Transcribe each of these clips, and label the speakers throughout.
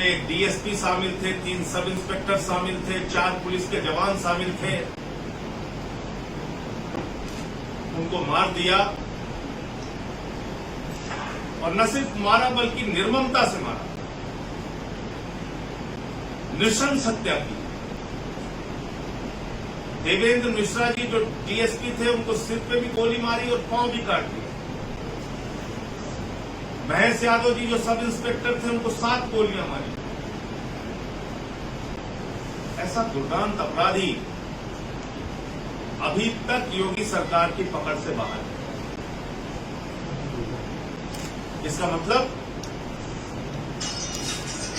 Speaker 1: एक डीएसपी शामिल थे, 3 सब इंस्पेक्टर शामिल थे, 4 पुलिस के जवान शामिल थे। उनको मार दिया और न सिर्फ मारा बल्कि निर्ममता से मारा, नृशंस हत्या की। देवेंद्र मिश्रा जी जो डीएसपी थे उनको सिर पे भी गोली मारी और पांव भी काट दिया। महेश यादव जी जो सब इंस्पेक्टर थे उनको 7 गोलियां मारी। ऐसा दुर्दांत अपराधी अभी तक योगी सरकार की पकड़ से बाहर है। इसका मतलब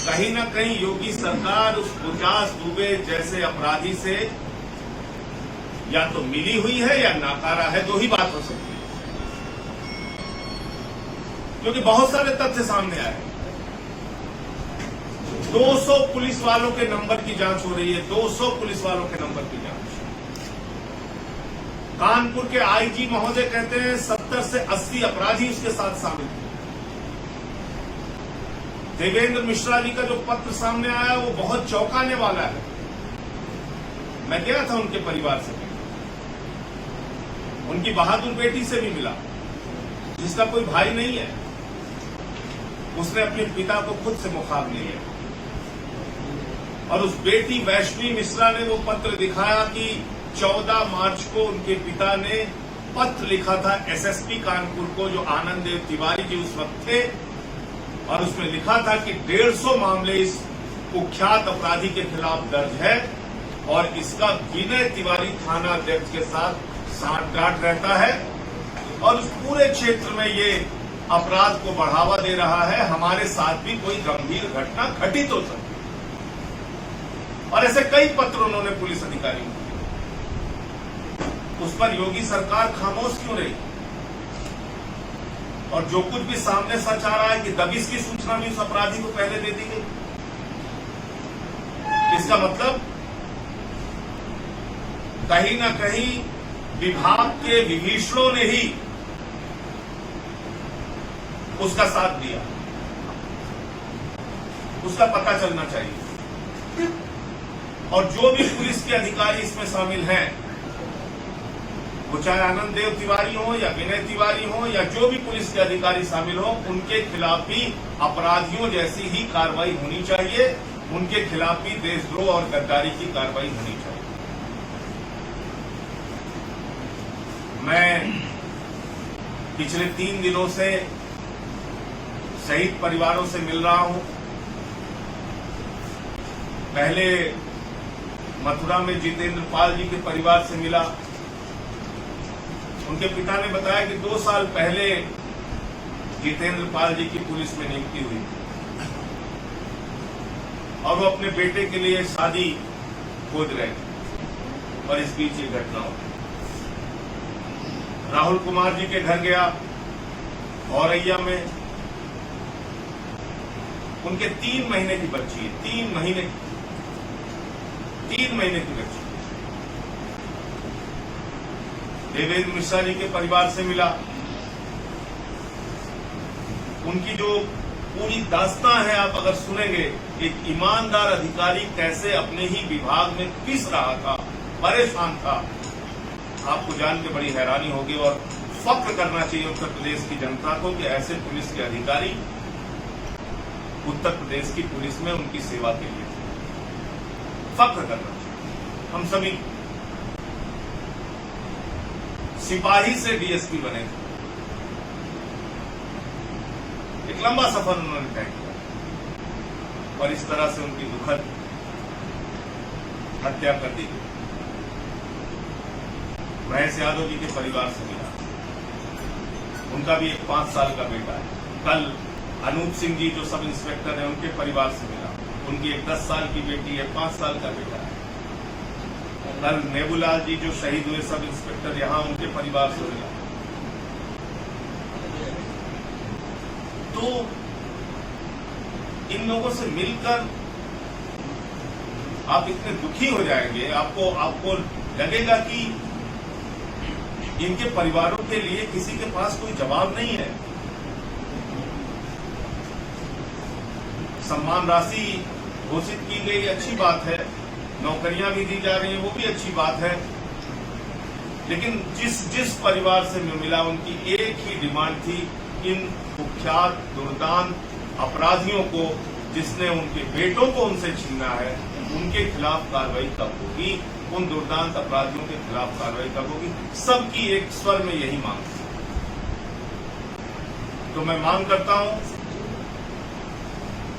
Speaker 1: कहीं ना कहीं योगी सरकार उस गुरदास दुबे जैसे अपराधी से या तो मिली हुई है या नाकारा है, 2 ही बात हो सकती है। क्योंकि बहुत सारे तथ्य सामने आए। 200 पुलिस वालों के नंबर की जांच हो रही है, 200 पुलिस वालों के नंबर की जांच। कानपुर के आईजी महोदय कहते हैं 70 से 80 अपराधी उसके साथ शामिल थे। देवेंद्र मिश्रा जी का जो पत्र सामने आया वो बहुत चौंकाने वाला है। मैं गया था उनके परिवार से, उनकी बहादुर बेटी से भी मिला, जिसका कोई भाई नहीं है। उसने अपने पिता को खुद से मुखाग्नि लिया और उस बेटी वैष्णवी मिश्रा ने वो पत्र दिखाया कि 14 मार्च को उनके पिता ने पत्र लिखा था एसएसपी कानपुर को, जो आनंद देव तिवारी जी उस वक्त थे, और उसमें लिखा था कि 150 मामले इस कुख्यात अपराधी के खिलाफ दर्ज है और इसका विनय तिवारी थाना अध्यक्ष के साथ सांठगांठ रहता है और उस पूरे क्षेत्र में ये अपराध को बढ़ावा दे रहा है। हमारे साथ भी कोई गंभीर घटना घटित हो सकती है। और ऐसे कई पत्र उन्होंने पुलिस अधिकारियों को दिए। उस पर योगी सरकार खामोश क्यों रही? और जो कुछ भी सामने सच आ रहा है कि दबिश की सूचना भी उस अपराधी को पहले दे दी गई। इसका मतलब कहीं ना कहीं विभाग के विभीषणों ने ही उसका साथ दिया। उसका पता चलना चाहिए। और जो भी पुलिस के अधिकारी इसमें शामिल हैं, वो चाहे आनंद देव तिवारी हो या विनय तिवारी हो या जो भी पुलिस के अधिकारी शामिल हो, उनके खिलाफ भी अपराधियों जैसी ही कार्रवाई होनी चाहिए। उनके खिलाफ भी देशद्रोह और गद्दारी की कार्रवाई होनी चाहिए। मैं पिछले 3 दिनों से शहीद परिवारों से मिल रहा हूं। पहले मथुरा में जितेंद्र पाल जी के परिवार से मिला। उनके पिता ने बताया कि 2 साल पहले जितेंद्र पाल जी की पुलिस में नियुक्ति हुई और वो अपने बेटे के लिए शादी खोज रहे थे और इस बीच ये घटना हो गई। राहुल कुमार जी के घर गया औरैया में। उनके 3 महीने की बच्ची है, 3 महीने की बच्ची। देवेंद्र मिश्रा जी के परिवार से मिला। उनकी जो पूरी दास्तां है आप अगर सुनेंगे, एक ईमानदार अधिकारी कैसे अपने ही विभाग में पिस रहा था, परेशान था, आपको जान के बड़ी हैरानी होगी। और फक्र करना चाहिए उत्तर प्रदेश की जनता को कि ऐसे पुलिस के अधिकारी उत्तर प्रदेश की पुलिस में उनकी सेवा के लिए फक्र करना चाहिए। हम सभी सिपाही से डीएसपी बने थे। एक लंबा सफर उन्होंने तय किया और इस तरह से उनकी दुखद हत्या कर दी गई। महेश यादव जी के परिवार से मिला। उनका भी एक 5 साल का बेटा है। कल अनूप सिंह जी जो सब इंस्पेक्टर हैं, उनके परिवार से मिला। उनकी एक 10 साल की बेटी है, 5 साल का बेटा है। कल नेबूलाल जी जो शहीद हुए सब इंस्पेक्टर, यहां उनके परिवार से मिला। तो इन लोगों से मिलकर आप इतने दुखी हो जाएंगे, आपको लगेगा कि इनके परिवारों के लिए किसी के पास कोई जवाब नहीं है। सम्मान राशि घोषित की गई, अच्छी बात है, नौकरियां भी दी जा रही हैं, वो भी अच्छी बात है। लेकिन जिस परिवार से मैं मिला उनकी एक ही डिमांड थी, इन कुख्यात दुर्दांत अपराधियों को, जिसने उनके बेटों को उनसे छीना है, उनके खिलाफ कार्रवाई कब होगी, उन दुर्दांत अपराधियों के खिलाफ कार्रवाई कब होगी। सबकी एक स्वर में यही मांग थी। तो मैं मांग करता हूं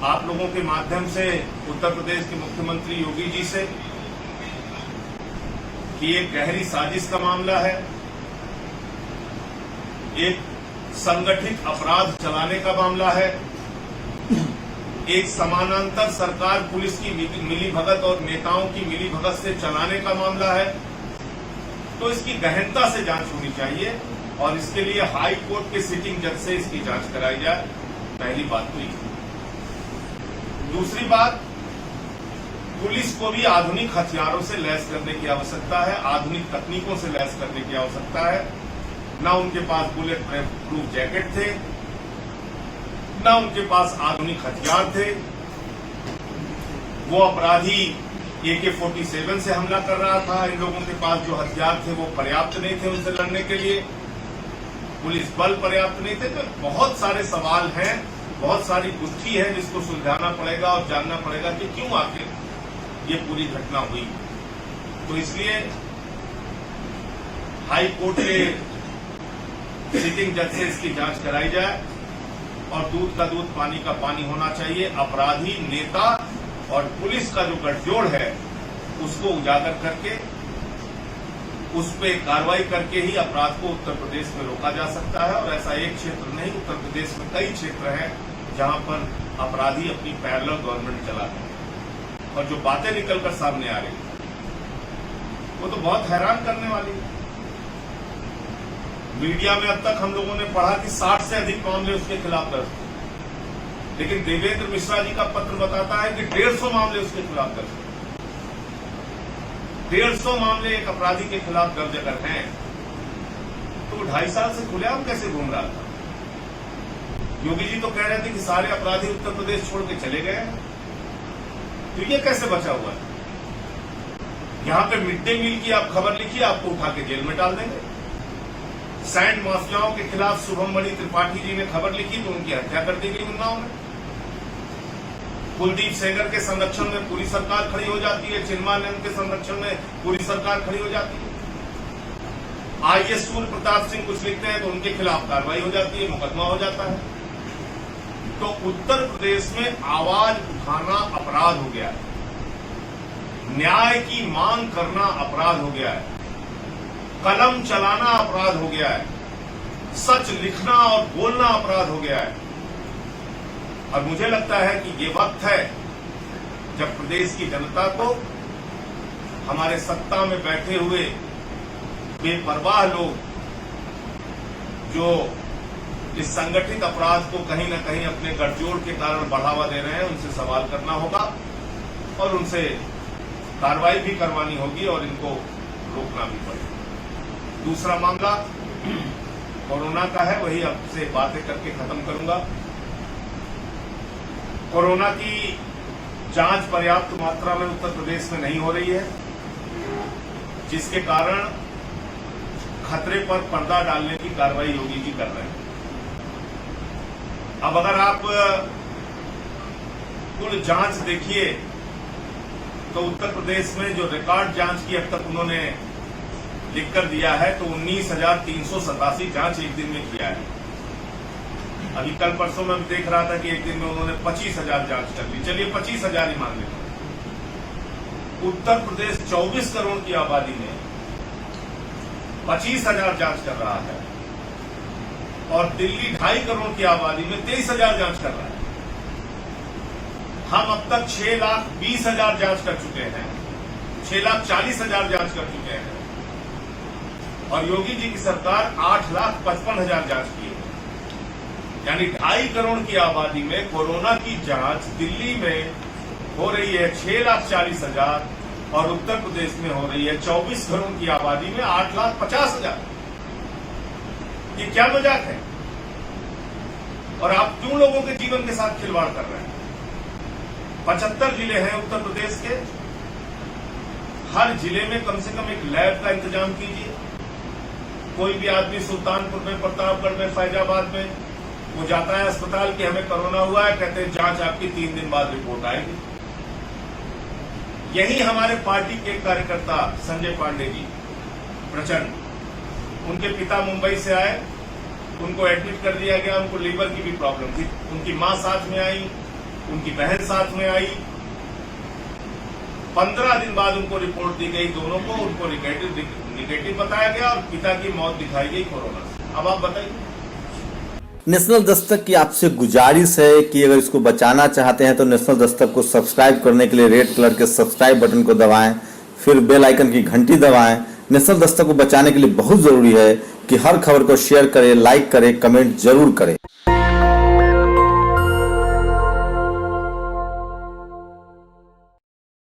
Speaker 1: आप लोगों के माध्यम से उत्तर प्रदेश के मुख्यमंत्री योगी जी से कि एक गहरी साजिश का मामला है, एक संगठित अपराध चलाने का मामला है, एक समानांतर सरकार पुलिस की मिलीभगत और नेताओं की मिलीभगत से चलाने का मामला है। तो इसकी गहनता से जांच होनी चाहिए और इसके लिए हाई कोर्ट के सिटिंग जज से इसकी जांच कराई जाए। पहली बात तो ये। दूसरी बात, पुलिस को भी आधुनिक हथियारों से लैस करने की आवश्यकता है, आधुनिक तकनीकों से लैस करने की आवश्यकता है। न उनके पास बुलेट प्रूफ जैकेट थे, न उनके पास आधुनिक हथियार थे। वो अपराधी AK-47 से हमला कर रहा था। इन लोगों के पास जो हथियार थे वो पर्याप्त नहीं थे उनसे लड़ने के लिए, पुलिस बल पर्याप्त नहीं थे। तो बहुत सारे सवाल हैं, बहुत सारी गुत्थी है जिसको सुलझाना पड़ेगा और जानना पड़ेगा कि क्यों आखिर ये पूरी घटना हुई। तो इसलिए हाई कोर्ट के सिटिंग जज से इसकी जांच कराई जाए और दूध का दूध पानी का पानी होना चाहिए। अपराधी, नेता और पुलिस का जो गठजोड़ है उसको उजागर करके उस पर कार्रवाई करके ही अपराध को उत्तर प्रदेश में रोका जा सकता है। और ऐसा एक क्षेत्र नहीं, उत्तर प्रदेश में कई क्षेत्र हैं जहां पर अपराधी अपनी पैरेलल गवर्नमेंट चलाते हैं। और जो बातें निकलकर सामने आ रही वो तो बहुत हैरान करने वाली है। मीडिया में अब तक हम लोगों ने पढ़ा कि 60 से अधिक मामले उसके खिलाफ दर्ज थे, लेकिन देवेंद्र मिश्रा जी का पत्र बताता है कि 150 मामले उसके खिलाफ दर्ज थे। 150 मामले एक अपराधी के खिलाफ दर्ज अगर हैं तो 2.5 साल से खुलेआम कैसे घूम रहा था? योगी जी तो कह रहे थे कि सारे अपराधी उत्तर प्रदेश छोड़ के चले गए, तो ये कैसे बचा हुआ है? यहां पे मिड डे मील की आप खबर लिखिए, आपको उठा के जेल में डाल देंगे। सैंड माफियाओं के खिलाफ शुभम मणि त्रिपाठी जी ने खबर लिखी तो उनकी हत्या कर दी गई उन्नाव में। कुलदीप सेंगर के संरक्षण में पूरी सरकार खड़ी हो जाती है, चिन्मयानंद के संरक्षण में पूरी सरकार खड़ी हो जाती है। IAS सूर्य प्रताप सिंह कुछ लिखते हैं तो उनके खिलाफ कार्रवाई हो जाती है, मुकदमा हो जाता है। तो उत्तर प्रदेश में आवाज उठाना अपराध हो गया है, न्याय की मांग करना अपराध हो गया है, कलम चलाना अपराध हो गया है, सच लिखना और बोलना अपराध हो गया है। और मुझे लगता है कि ये वक्त है जब प्रदेश की जनता को हमारे सत्ता में बैठे हुए बेपरवाह लोग जो इस संगठित अपराध को कहीं न कहीं अपने गठजोड़ के कारण बढ़ावा दे रहे हैं, उनसे सवाल करना होगा और उनसे कार्रवाई भी करवानी होगी और इनको रोकना भी पड़ेगा। दूसरा मामला कोरोना का है, वही आपसे बातें करके खत्म करूंगा। कोरोना की जांच पर्याप्त मात्रा में उत्तर प्रदेश में नहीं हो रही है, जिसके कारण खतरे पर पर्दा डालने की कार्रवाई योगी जी कर रहे हैं। अब अगर आप कुल जांच देखिए तो उत्तर प्रदेश में जो रिकॉर्ड जांच की अब तक उन्होंने लिखकर दिया है तो 19,387 जांच एक दिन में किया है। अभी कल परसों में देख रहा था कि एक दिन में उन्होंने 25,000 जांच कर ली। चलिए 25,000 ही मान लेते। उत्तर प्रदेश 24 करोड़ की आबादी में 25,000 जांच कर रहा है और दिल्ली 2.5 करोड़ की आबादी में 23,000 जांच कर रहा है। हम अब तक 6,20,000 जांच कर चुके हैं, 6,40,000 जांच कर चुके हैं और योगी जी की सरकार 8,55,000 जांच की है। यानी 2.5 करोड़ की आबादी में कोरोना की जांच दिल्ली में हो रही है 6,40,000 और उत्तर प्रदेश में हो रही है 24 करोड़ की आबादी में 8,50,000। ये क्या मजाक है? और आप क्यों लोगों के जीवन के साथ खिलवाड़ कर रहे हैं? 75 जिले हैं उत्तर प्रदेश के। हर जिले में कम से कम एक लैब का इंतजाम कीजिए। कोई भी आदमी सुल्तानपुर में, प्रतापगढ़ में, फैजाबाद में वो जाता है अस्पताल कि हमें कोरोना हुआ है, कहते हैं जांच आपकी 3 दिन बाद रिपोर्ट आएगी। यही हमारे पार्टी के कार्यकर्ता संजय पांडे जी प्रचंड, उनके पिता मुंबई से आए, उनको एडमिट कर दिया गया, उनको लीवर की भी प्रॉब्लम थी। उनकी मां साथ में आई, उनकी बहन साथ में आई। 15 दिन बाद उनको रिपोर्ट दी गई दोनों को, उनको निगेटिव बताया गया और पिता की मौत दिखाई गई कोरोना से। अब आप बताइए।
Speaker 2: नेशनल दस्तक की आपसे गुजारिश है कि अगर इसको बचाना चाहते हैं तो नेशनल दस्तक को सब्सक्राइब करने के लिए रेड कलर के सब्सक्राइब बटन को दबाएं, फिर बेल आइकन की घंटी दबाएं। नेशनल दस्तक को बचाने के लिए बहुत जरूरी है कि हर खबर को शेयर करें, लाइक करें, कमेंट जरूर करें।